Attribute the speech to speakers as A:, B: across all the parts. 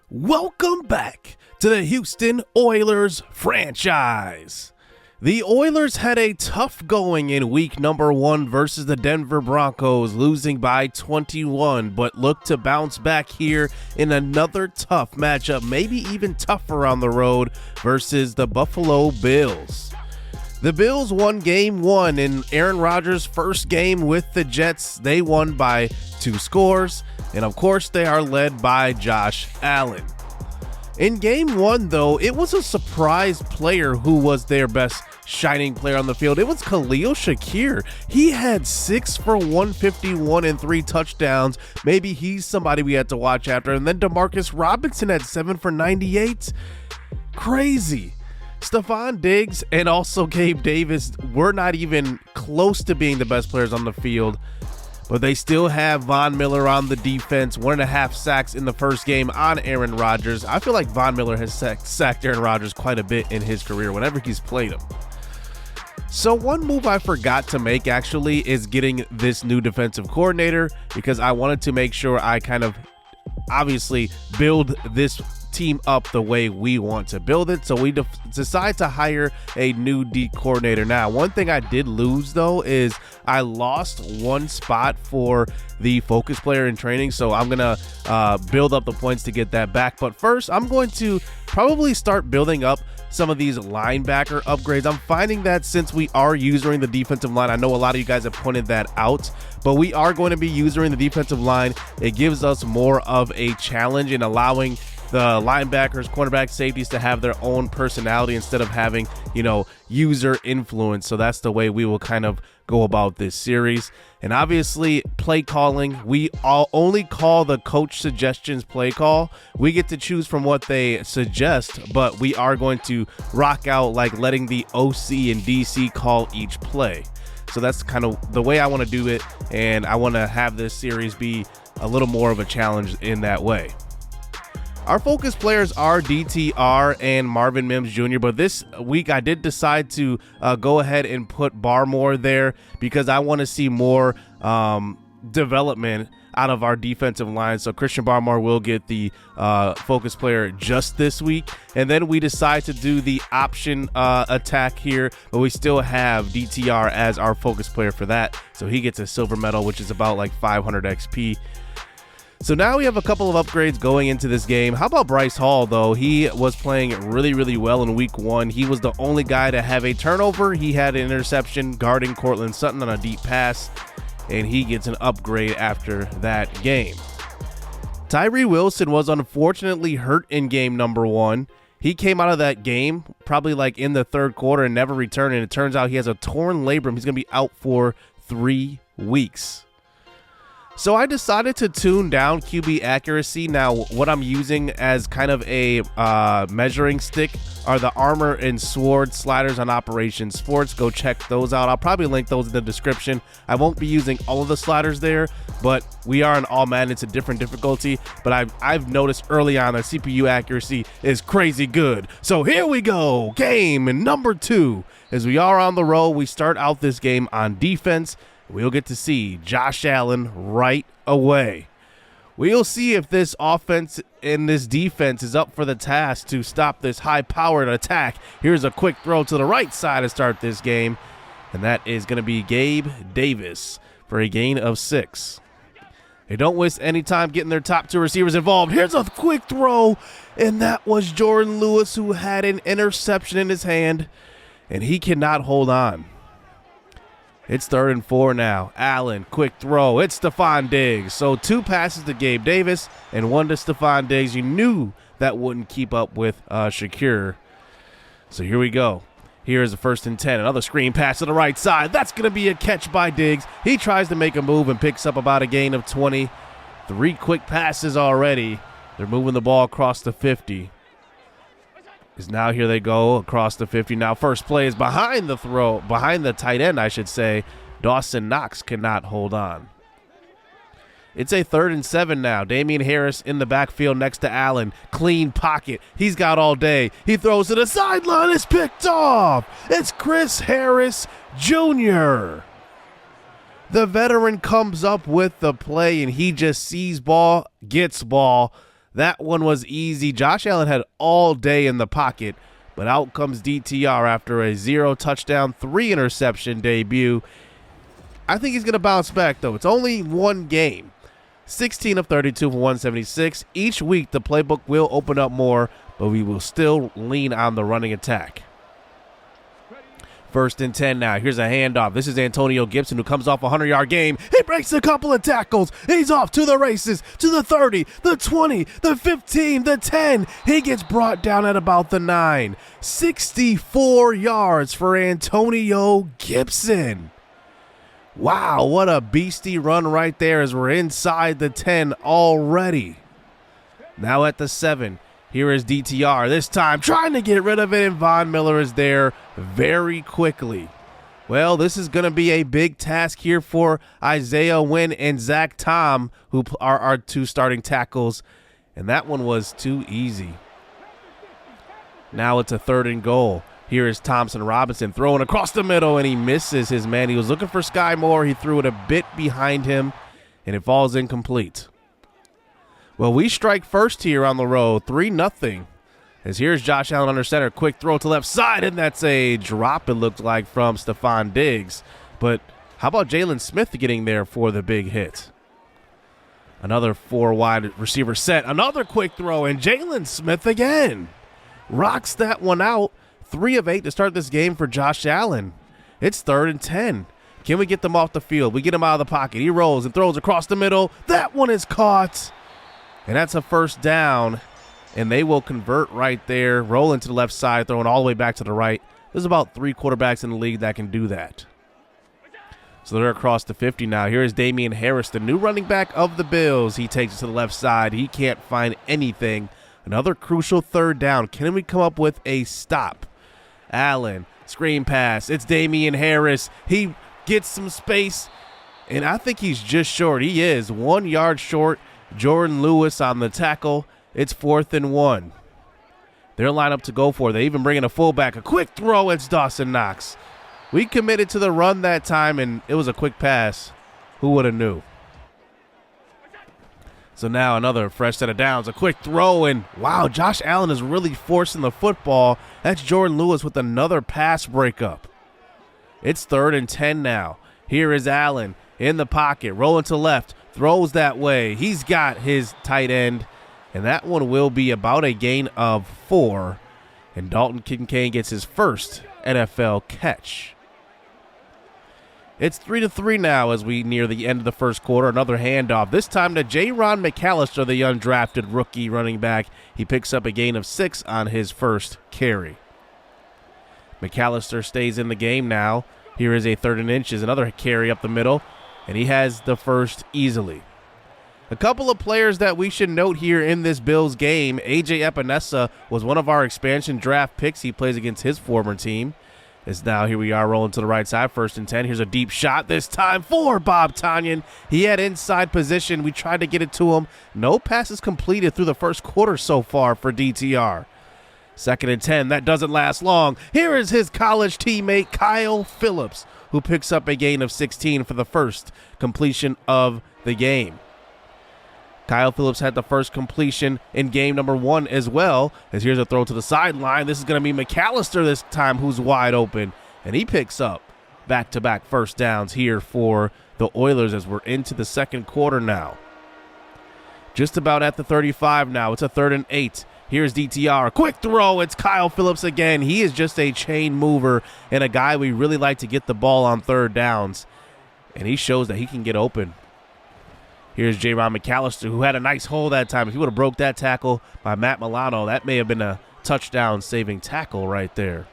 A: Welcome back to the Houston Oilers franchise. The Oilers had a tough going in week number 1 versus the Denver Broncos, losing by 21, but look to bounce back here in another tough matchup, maybe even tougher on the road versus the Buffalo Bills. The Bills won game 1 in Aaron Rodgers' first game with the Jets. They won by 2 scores, and of course they are led by Josh Allen. In game 1, though, it was a surprise player who was their best shining player on the field. It was Khalil Shakir. He had 6 for 151 and 3 touchdowns. Maybe he's somebody we had to watch after. And then Demarcus Robinson had 7 for 98. Crazy. Stephon Diggs and also Gabe Davis were not even close to being the best players on the field, but they still have Von Miller on the defense, 1.5 sacks in the first game on Aaron Rodgers. I feel like Von Miller has sacked Aaron Rodgers quite a bit in his career whenever he's played him. So one move I forgot to make actually is getting this new defensive coordinator, because I wanted to make sure I kind of obviously build this team up the way we want to build it. So we decide to hire a new D coordinator. Now, one thing I did lose though is I lost 1 spot for the focus player in training, so I'm gonna build up the points to get that back. But first, I'm going to probably start building up some of these linebacker upgrades. I'm finding that since we are using the defensive line, I know a lot of you guys have pointed that out, but we are going to be using the defensive line. It gives us more of a challenge in allowing the linebackers, cornerbacks, safeties to have their own personality instead of having, user influence. So that's the way we will kind of go about this series. And obviously play calling, we all only call the coach suggestions play call. We get to choose from what they suggest, but we are going to rock out like letting the OC and DC call each play. So that's kind of the way I want to do it, and I want to have this series be a little more of a challenge in that way. Our focus players are DTR and Marvin Mims Jr., but this week I did decide to go ahead and put Barmore there because I want to see more development out of our defensive line. So Christian Barmore will get the focus player just this week. And then we decide to do the option attack here, but we still have DTR as our focus player for that. So he gets a silver medal, which is about like 500 XP. So now we have a couple of upgrades going into this game. How about Bryce Hall, though? He was playing really, really well in week 1. He was the only guy to have a turnover. He had an interception guarding Cortland Sutton on a deep pass, and he gets an upgrade after that game. Tyree Wilson was unfortunately hurt in game number 1. He came out of that game probably like in the 3rd quarter and never returned, and it turns out he has a torn labrum. He's going to be out for 3 weeks. So I decided to tune down QB accuracy. Now, what I'm using as kind of a measuring stick are the Armor and Sword sliders on Operation Sports. Go check those out. I'll probably link those in the description. I won't be using all of the sliders there, but we are in all Madden. It's a different difficulty, but I've noticed early on that CPU accuracy is crazy good. So here we go. Game number 2. As we are on the road, we start out this game on defense. We'll get to see Josh Allen right away. We'll see if this offense and this defense is up for the task to stop this high-powered attack. Here's a quick throw to the right side to start this game, and that is going to be Gabe Davis for a gain of 6. They don't waste any time getting their top 2 receivers involved. Here's a quick throw, and that was Jordan Lewis, who had an interception in his hand, and he cannot hold on. It's 3rd and 4 now. Allen, quick throw. It's Stephon Diggs. So 2 passes to Gabe Davis and 1 to Stephon Diggs. You knew that wouldn't keep up with Shakir. So here we go. Here's the 1st and 10. Another screen pass to the right side. That's going to be a catch by Diggs. He tries to make a move and picks up about a gain of 20. 3 quick passes already. They're moving the ball across the 50. Is now here they go across the 50. Now first play is behind the tight end, I should say. Dawson Knox cannot hold on. It's a 3rd and 7 now. Damian Harris in the backfield next to Allen. Clean pocket. He's got all day. He throws to the sideline. It's picked off. It's Chris Harris Jr. The veteran comes up with the play, and he just sees ball, gets ball. That one was easy. Josh Allen had all day in the pocket, but out comes DTR after a 0 touchdown, 3 interception debut. I think he's going to bounce back, though. It's only one game. 16 of 32 for 176. Each week, the playbook will open up more, but we will still lean on the running attack. 1st and 10 now. Here's a handoff. This is Antonio Gibson, who comes off a 100-yard game. He breaks a couple of tackles. He's off to the races, to the 30, the 20, the 15, the 10. He gets brought down at about the 9. 64 yards for Antonio Gibson. Wow, what a beastie run right there as we're inside the 10 already. Now at the 7. Here is DTR, this time trying to get rid of it, and Von Miller is there very quickly. Well, this is going to be a big task here for Isaiah Wynn and Zach Tom, who are our 2 starting tackles, and that one was too easy. Now it's a 3rd and goal. Here is Thompson Robinson throwing across the middle, and he misses his man. He was looking for Sky Moore. He threw it a bit behind him, and it falls incomplete. Well, we strike first here on the road, 3-0. As here's Josh Allen under center, quick throw to left side, and that's a drop, it looked like, from Stephon Diggs. But how about Jalen Smith getting there for the big hit? Another 4 wide receiver set, another quick throw, and Jalen Smith again rocks that one out. 3 of 8 to start this game for Josh Allen. It's 3rd and 10. Can we get them off the field? We get him out of the pocket. He rolls and throws across the middle. That one is caught. And that's a 1st down, and they will convert right there, roll into the left side, throwing all the way back to the right. There's about 3 quarterbacks in the league that can do that. So they're across the 50 now. Here is Damian Harris, the new running back of the Bills. He takes it to the left side. He can't find anything. Another crucial 3rd down. Can we come up with a stop? Allen, screen pass. It's Damian Harris. He gets some space, and I think he's just short. He is 1 yard short. Jordan Lewis on the tackle. It's 4th and 1. They're lined up to go for it. They even bring in a fullback. A quick throw. It's Dawson Knox. We committed to the run that time, and it was a quick pass. Who would have knew? So now another fresh set of downs. A quick throw, and wow, Josh Allen is really forcing the football. That's Jordan Lewis with another pass breakup. It's 3rd and 10 now. Here is Allen in the pocket, rolling to left. Throws that way. He's got his tight end, and that one will be about a gain of 4. And Dalton Kincaid gets his first NFL catch. It's 3-3 now as we near the end of the 1st quarter. Another handoff, this time to J-Ron McAllister, the undrafted rookie running back. He picks up a gain of 6 on his first carry. McAllister stays in the game now. Here is a 3rd and inches, another carry up the middle. And he has the first easily. A couple of players that we should note here in this Bills game. A.J. Epinesa was one of our expansion draft picks. He plays against his former team. As now here we are rolling to the right side, 1st and 10. Here's a deep shot this time for Bob Tonyan. He had inside position. We tried to get it to him. No passes completed through the 1st quarter so far for DTR. 2nd and 10. That doesn't last long. Here is his college teammate, Kyle Phillips, who picks up a gain of 16 for the first completion of the game. Kyle Phillips had the first completion in game number 1 as well, as here's a throw to the sideline. This is going to be McAllister this time who's wide open, and he picks up back-to-back 1st downs here for the Oilers as we're into the 2nd quarter now. Just about at the 35 now. It's a 3rd and 8. Here's DTR. Quick throw. It's Kyle Phillips again. He is just a chain mover and a guy we really like to get the ball on 3rd downs. And he shows that he can get open. Here's J-Ron McAllister, who had a nice hole that time. If he would have broke that tackle by Matt Milano, that may have been a touchdown-saving tackle right there.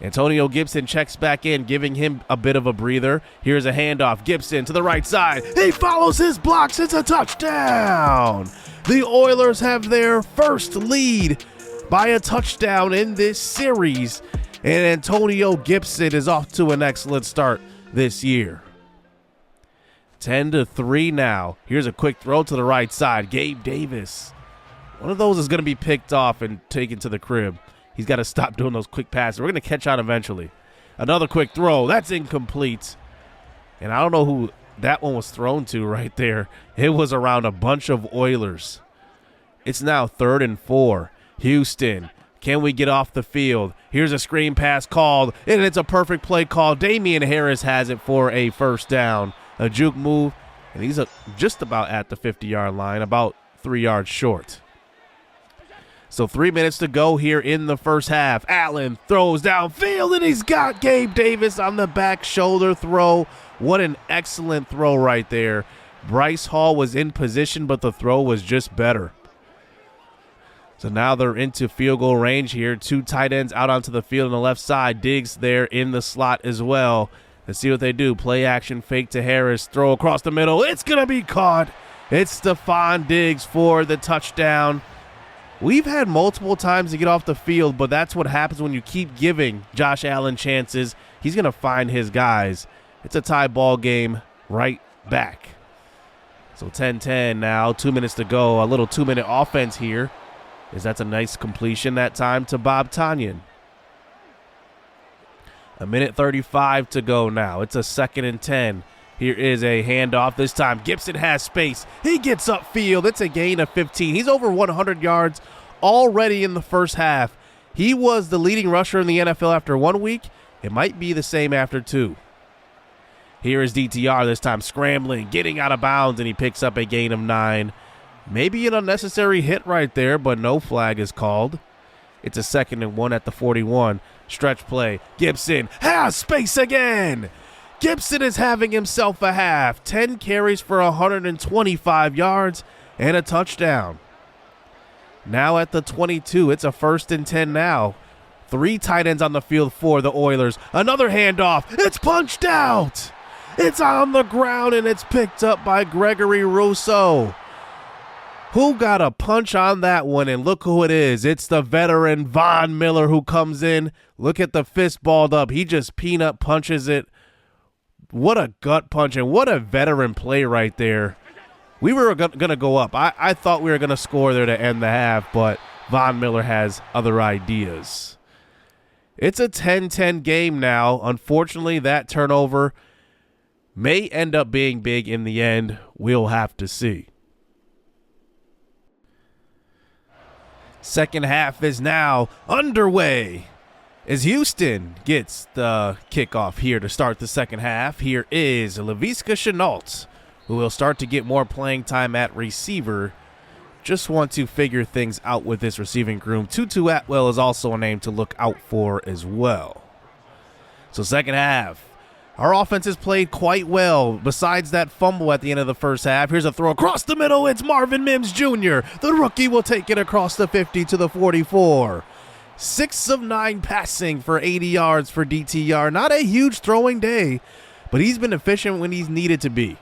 A: Antonio Gibson checks back in, giving him a bit of a breather. Here's a handoff. Gibson to the right side. He follows his blocks. It's a touchdown. The Oilers have their first lead by a touchdown in this series, and Antonio Gibson is off to an excellent start this year. 10-3 now. Here's a quick throw to the right side. Gabe Davis. One of those is going to be picked off and taken to the crib. He's got to stop doing those quick passes. We're going to catch on eventually. Another quick throw. That's incomplete. And I don't know who that one was thrown to right there. It was around a bunch of Oilers. It's now 3rd and 4. Houston, can we get off the field? Here's a screen pass called, and it's a perfect play call. Damian Harris has it for a first down. A juke move, and he's just about at the 50-yard line, about 3 yards short. So 3 minutes to go here in the first half. Allen throws downfield, and he's got Gabe Davis on the back shoulder throw. What an excellent throw right there. Bryce Hall was in position, but the throw was just better. So now they're into field goal range here. 2 tight ends out onto the field on the left side. Diggs there in the slot as well. Let's see what they do. Play action, fake to Harris, throw across the middle. It's going to be caught. It's Stephon Diggs for the touchdown. We've had multiple times to get off the field, but that's what happens when you keep giving Josh Allen chances. He's going to find his guys. It's a tie ball game right back. So 10-10 now, 2 minutes to go. A little 2-minute offense here. That's a nice completion that time to Bob Tonyan. 1:35 to go now. It's a 2nd and 10. Here is a handoff. This time Gibson has space. He gets upfield. It's a gain of 15. He's over 100 yards already in the first half. He was the leading rusher in the NFL after 1 week. It might be the same after 2. Here is DTR this time scrambling, getting out of bounds, and he picks up a gain of 9. Maybe an unnecessary hit right there, but no flag is called. It's a 2nd and 1 at the 41. Stretch play. Gibson has space again. Gibson is having himself a half. 10 carries for 125 yards and a touchdown. Now at the 22, it's a 1st and 10 now. 3 tight ends on the field for the Oilers. Another handoff. It's punched out. It's on the ground, and it's picked up by Gregory Rousseau. Who got a punch on that one, and look who it is. It's the veteran Von Miller who comes in. Look at the fist balled up. He just peanut punches it. What a gut punch, and what a veteran play right there. We were going to go up. I thought we were going to score there to end the half, but Von Miller has other ideas. It's a 10-10 game now. Unfortunately, that turnover may end up being big in the end. We'll have to see. Second half is now underway as Houston gets the kickoff here to start the second half. Here is Laviska Shenault, who will start to get more playing time at receiver. Just want to figure things out with this receiving room. Tutu Atwell is also a name to look out for as well. So second half, our offense has played quite well. Besides that fumble at the end of the first half, here's a throw across the middle. It's Marvin Mims Jr. The rookie will take it across the 50 to the 44. 6 of 9 passing for 80 yards for DTR. Not a huge throwing day, but he's been efficient when he's needed to be.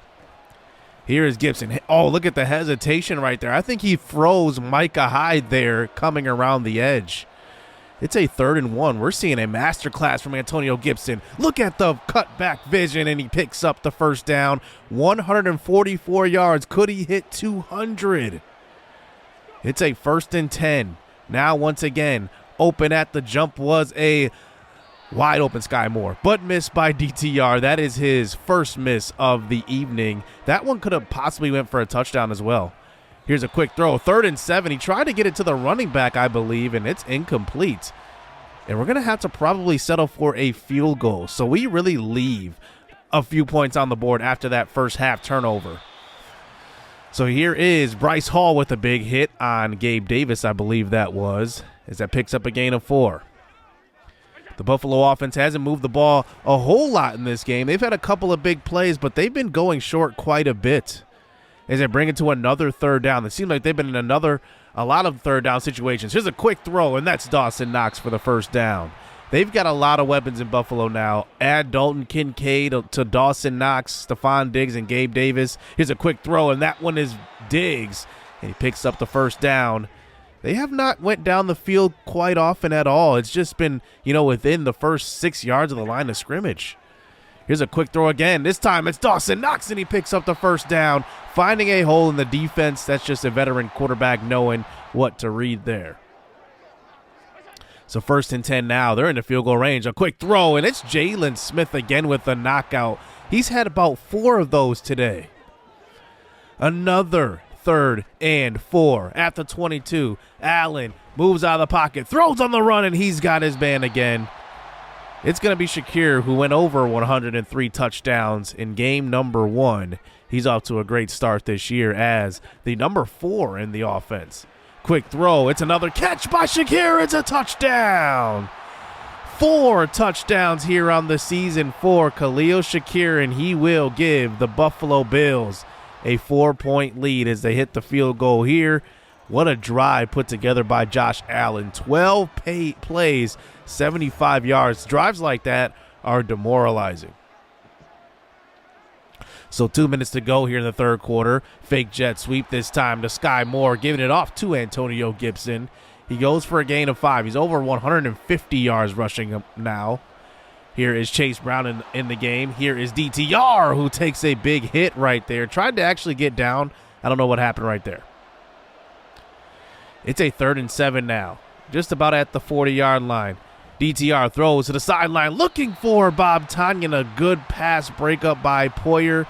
A: Here is Gibson. Oh, look at the hesitation right there. I think he froze Micah Hyde there coming around the edge. It's a 3rd and 1. We're seeing a masterclass from Antonio Gibson. Look at the cutback vision, and he picks up the first down. 144 yards. Could he hit 200? It's a 1st and 10. Now, once again, open at the jump was a wide open Sky Moore, but missed by DTR. That is his first miss of the evening. That one could have possibly went for a touchdown as well. Here's a quick throw, 3rd and 7. He tried to get it to the running back, I believe, and it's incomplete. And we're going to have to probably settle for a field goal. So we really leave a few points on the board after that first half turnover. So here is Bryce Hall with a big hit on Gabe Davis, I believe that was, as that picks up a gain of 4. The Buffalo offense hasn't moved the ball a whole lot in this game. They've had a couple of big plays, but they've been going short quite a bit as they bring it to another 3rd down. It seems like they've been in a lot of 3rd down situations. Here's a quick throw, and that's Dawson Knox for the first down. They've got a lot of weapons in Buffalo now. Add Dalton Kincaid to Dawson Knox, Stephon Diggs, and Gabe Davis. Here's a quick throw, and that one is Diggs, and he picks up the first down. They have not went down the field quite often at all. It's just been, within the first 6 yards of the line of scrimmage. Here's a quick throw again. This time it's Dawson Knox, and he picks up the first down, finding a hole in the defense. That's just a veteran quarterback knowing what to read there. So 1st and 10 now. They're in the field goal range. A quick throw, and it's Jalen Smith again with the knockout. He's had about 4 of those today. Another 3rd and 4 at the 22. Allen moves out of the pocket, throws on the run, and he's got his man again. It's going to be Shakir, who went over 103 touchdowns in game number 1. He's off to a great start this year as the number 4 in the offense. Quick throw. It's another catch by Shakir. It's a touchdown. 4 touchdowns here on the season for Khalil Shakir, and he will give the Buffalo Bills a 4-point lead as they hit the field goal here. What a drive put together by Josh Allen. 12 plays, 75 yards. Drives like that are demoralizing. So 2 minutes to go here in the 3rd quarter. Fake jet sweep this time to Sky Moore, giving it off to Antonio Gibson. He goes for a gain of 5. He's over 150 yards rushing now. Here is Chase Brown in the game. Here is DTR, who takes a big hit right there. Tried to actually get down. I don't know what happened right there. It's a 3rd and 7 now. Just about at the 40-yard line. DTR throws to the sideline looking for Bob Tonyan. A good pass breakup by Poyer.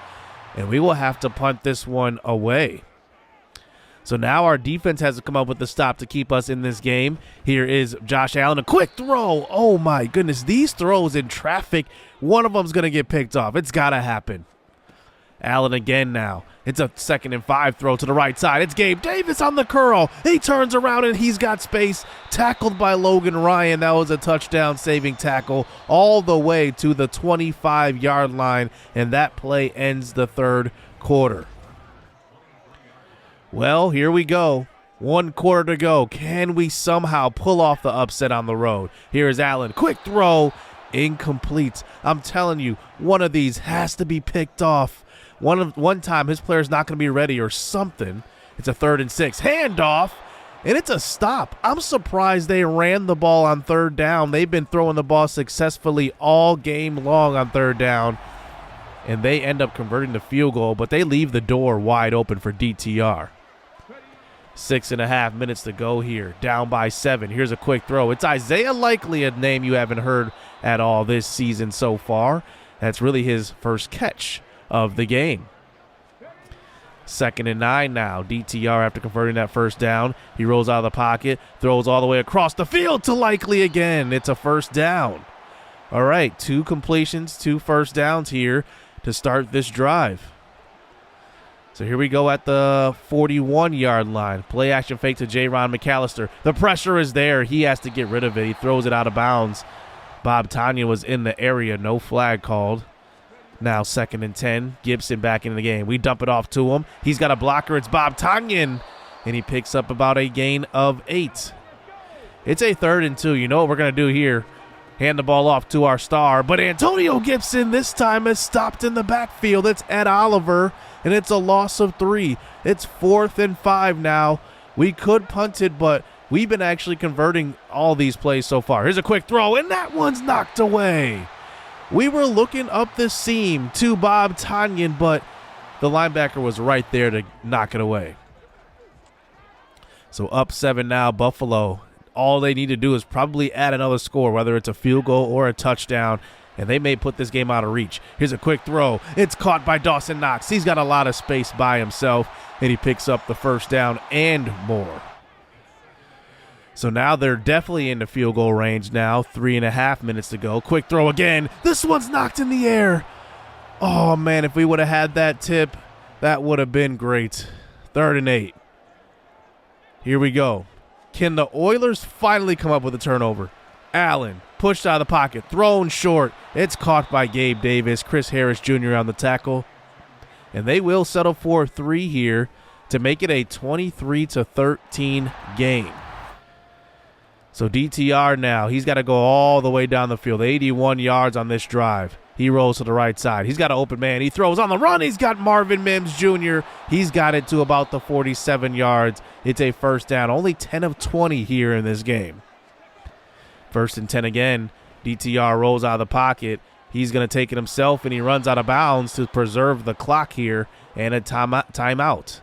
A: And we will have to punt this one away. So now our defense has to come up with the stop to keep us in this game. Here is Josh Allen. A quick throw. Oh, my goodness. These throws in traffic, one of them's going to get picked off. It's got to happen. Allen again now. It's a 2nd and 5 throw to the right side. It's Gabe Davis on the curl. He turns around and he's got space. Tackled by Logan Ryan. That was a touchdown-saving tackle all the way to the 25-yard line, and that play ends the 3rd quarter. Well, here we go. 1 quarter to go. Can we somehow pull off the upset on the road? Here is Allen. Quick throw. Incomplete. I'm telling you, one of these has to be picked off. One time his player's not going to be ready or something. It's a 3rd and 6. Handoff, and it's a stop. I'm surprised they ran the ball on 3rd down. They've been throwing the ball successfully all game long on 3rd down, and they end up converting the field goal, but they leave the door wide open for DTR. 6.5 minutes to go here. Down by 7. Here's a quick throw. It's Isaiah Likely, a name you haven't heard at all this season so far. That's really his first catch of the game. 2nd and 9 now. DTR, after converting that 1st down, he rolls out of the pocket, throws all the way across the field to Likely again. It's a 1st down. All right, 2 completions, 2 first downs here to start this drive. So here we go at the 41-yard line. Play action fake to J-Ron McAllister. The pressure is there. He has to get rid of it. He throws it out of bounds. Bob Tonyan was in the area. No flag called. Now 2nd and 10. Gibson back in the game. We dump it off to him. He's got a blocker. It's Bob Tonyan. And he picks up about a gain of 8. It's a 3rd and 2. You know what we're going to do here. Hand the ball off to our star. But Antonio Gibson this time is stopped in the backfield. It's Ed Oliver. And it's a loss of 3. It's 4th and 5 now. We could punt it, but we've been actually converting all these plays so far. Here's a quick throw, and that one's knocked away. We were looking up the seam to Bob Tonyan, but the linebacker was right there to knock it away. So up 7 now, Buffalo. All they need to do is probably add another score, whether it's a field goal or a touchdown, and they may put this game out of reach. Here's a quick throw. It's caught by Dawson Knox. He's got a lot of space by himself, and he picks up the 1st down and more. So now they're definitely in the field goal range now. 3.5 minutes to go. Quick throw again. This one's knocked in the air. Oh, man, if we would have had that tip, that would have been great. 3rd and 8. Here we go. Can the Oilers finally come up with a turnover? Allen pushed out of the pocket, thrown short. It's caught by Gabe Davis. Chris Harris Jr. on the tackle. And they will settle for 3 here to make it a 23-13 game. So DTR now, he's got to go all the way down the field. 81 yards on this drive. He rolls to the right side. He's got an open man. He throws on the run. He's got Marvin Mims Jr. He's got it to about the 47 yards. It's a 1st down. Only 10 of 20 here in this game. 1st and 10 again. DTR rolls out of the pocket. He's going to take it himself, and he runs out of bounds to preserve the clock here, and a timeout.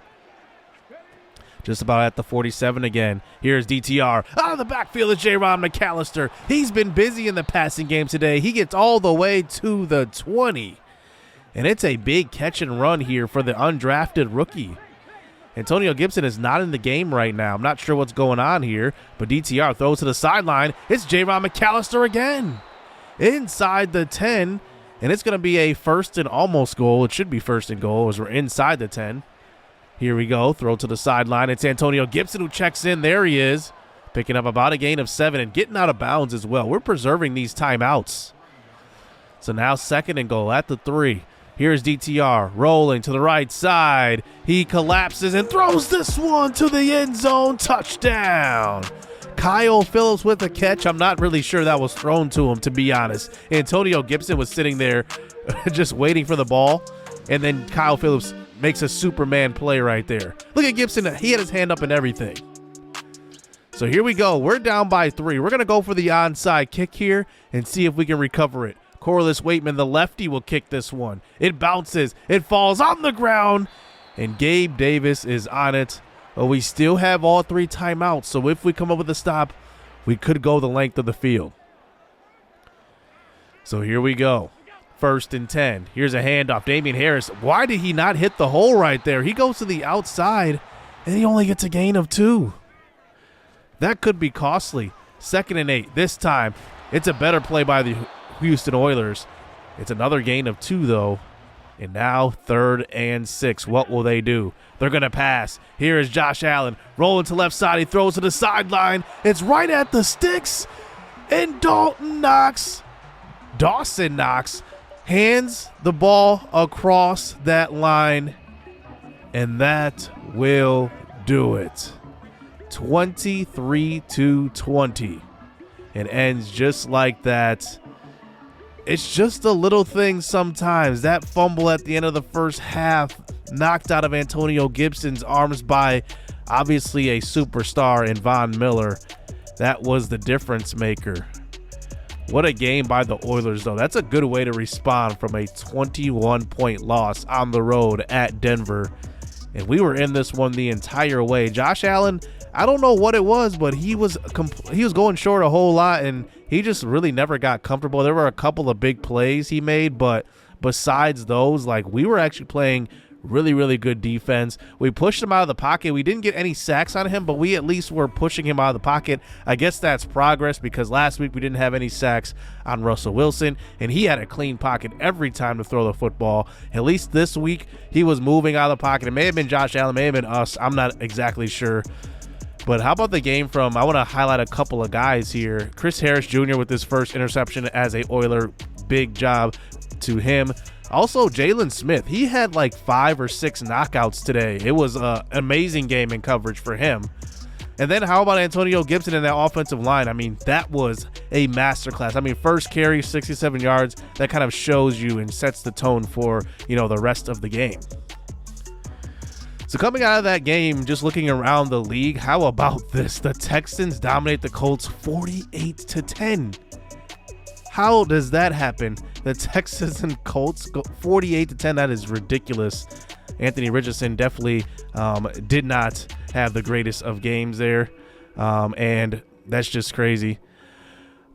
A: Just about at the 47 again. Here's DTR. Out of the backfield is J-Ron McAllister. He's been busy in the passing game today. He gets all the way to the 20. And it's a big catch and run here for the undrafted rookie. Antonio Gibson is not in the game right now. I'm not sure what's going on here, but DTR throws to the sideline. It's J-Ron McAllister again. Inside the 10, and it's going to be a first and almost goal. It should be first and goal as we're inside the 10. Here we go. Throw to the sideline. It's Antonio Gibson who checks in. There he is. Picking up about a gain of 7 and getting out of bounds as well. We're preserving these timeouts. So now second and goal at the 3. Here's DTR rolling to the right side. He collapses and throws this one to the end zone. Touchdown. Kyle Phillips with a catch. I'm not really sure that was thrown to him, to be honest. Antonio Gibson was sitting there just waiting for the ball. And then Kyle Phillips makes a Superman play right there. Look at Gibson. He had his hand up and everything. So here we go. We're down by 3. We're going to go for the onside kick here and see if we can recover it. Corliss Waitman, the lefty, will kick this one. It bounces. It falls on the ground. And Gabe Davis is on it. But we still have all 3 timeouts. So if we come up with a stop, we could go the length of the field. So here we go. First and 10. Here's a handoff. Damian Harris. Why did he not hit the hole right there? He goes to the outside, and he only gets a gain of 2. That could be costly. Second and 8. This time, it's a better play by the Houston Oilers. It's another gain of 2, though. And now third and 6. What will they do? They're going to pass. Here is Josh Allen rolling to left side. He throws to the sideline. It's right at the sticks. And Dawson Knox hands the ball across that line. And that will do it. 23-20. It ends just like that. It's just a little thing sometimes. That fumble at the end of the first half knocked out of Antonio Gibson's arms by obviously a superstar in Von Miller. That was the difference maker. What a game by the Oilers, though. That's a good way to respond from a 21-point loss on the road at Denver. And we were in this one the entire way. Josh Allen, I don't know what it was, but he was going short a whole lot, and he just really never got comfortable. There were a couple of big plays he made, but besides those, like, we were actually playing really, really good defense. We pushed him out of the pocket. We didn't get any sacks on him, but we at least were pushing him out of the pocket. I guess that's progress because last week we didn't have any sacks on Russell Wilson, and he had a clean pocket every time to throw the football. At least this week he was moving out of the pocket. It may have been Josh Allen, may have been us. I'm not exactly sure. But how about the game from, I want to highlight a couple of guys here. Chris Harris Jr. with his first interception as a Oiler. Big job to him. Also, Jalen Smith. He had like 5 or 6 knockouts today. It was an amazing game in coverage for him. And then how about Antonio Gibson in that offensive line? I mean, that was a masterclass. I mean, first carry, 67 yards. That kind of shows you and sets the tone for, the rest of the game. So coming out of that game, just looking around the league, how about this? The Texans dominate the Colts 48-10. How does that happen? The Texans and Colts go 48-10. That is ridiculous. Anthony Richardson definitely did not have the greatest of games there, and that's just crazy.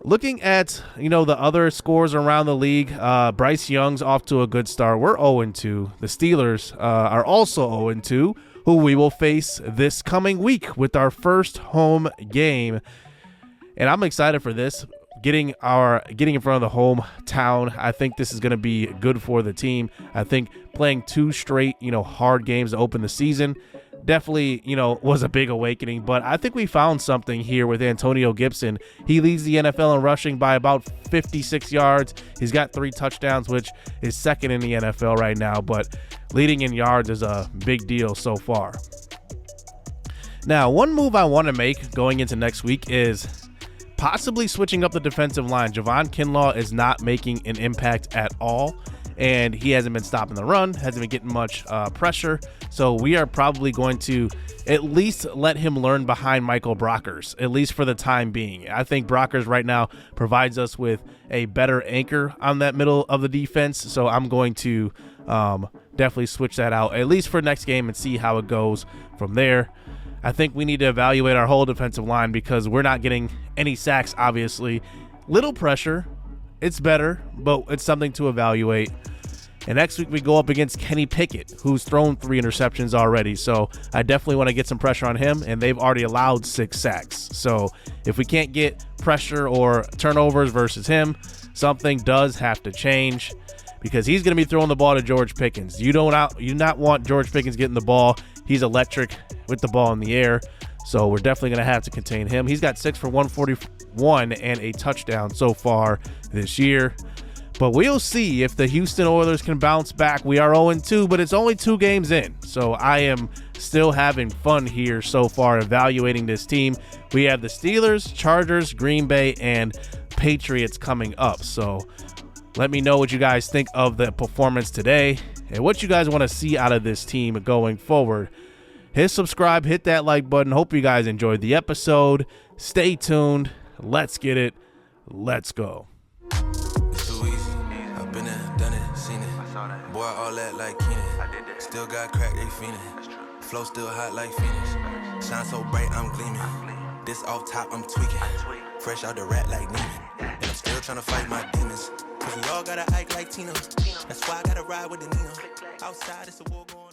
A: Looking at, the other scores around the league, Bryce Young's off to a good start. We're 0-2. The Steelers are also 0-2, who we will face this coming week with our first home game. And I'm excited for this. Getting in front of the hometown, I think this is going to be good for the team. I think playing 2 straight, hard games to open the season definitely, was a big awakening. But I think we found something here with Antonio Gibson. He leads the NFL in rushing by about 56 yards. He's got 3 touchdowns, which is second in the NFL right now. But leading in yards is a big deal so far. Now, one move I want to make going into next week is possibly switching up the defensive line. Javon Kinlaw is not making an impact at all, and he hasn't been stopping the run, hasn't been getting much pressure. So we are probably going to at least let him learn behind Michael Brockers, at least for the time being. I think Brockers right now provides us with a better anchor on that middle of the defense. So I'm going to definitely switch that out, at least for next game, and see how it goes from there. I think we need to evaluate our whole defensive line because we're not getting any sacks, obviously. Little pressure. It's better, but it's something to evaluate. And next week we go up against Kenny Pickett, who's thrown 3 interceptions already. So I definitely want to get some pressure on him, and they've already allowed 6 sacks. So if we can't get pressure or turnovers versus him, something does have to change, because he's going to be throwing the ball to George Pickens. You do not want George Pickens getting the ball. He's electric with the ball in the air. So we're definitely going to have to contain him. He's got 6 for 141 and a touchdown so far this year. But we'll see if the Houston Oilers can bounce back. We are 0-2, but it's only 2 games in. So I am still having fun here so far evaluating this team. We have the Steelers, Chargers, Green Bay, and Patriots coming up. So let me know what you guys think of the performance today and what you guys want to see out of this team going forward. Hit subscribe, hit that like button. Hope you guys enjoyed the episode. Stay tuned. Let's get it. Let's go.
B: It's too easy. I've been there, done it, seen it. Boy, all that like Keenan. Still got crack, they fiendin'. Flow still hot like Phoenix. Shine so bright, I'm gleaming. This off top, I'm tweaking. Fresh out the rat like Neiman. And I'm still trying to fight my demons. Cause we all gotta act like Tina. That's why I gotta ride with the Nina. Outside, it's a war going on.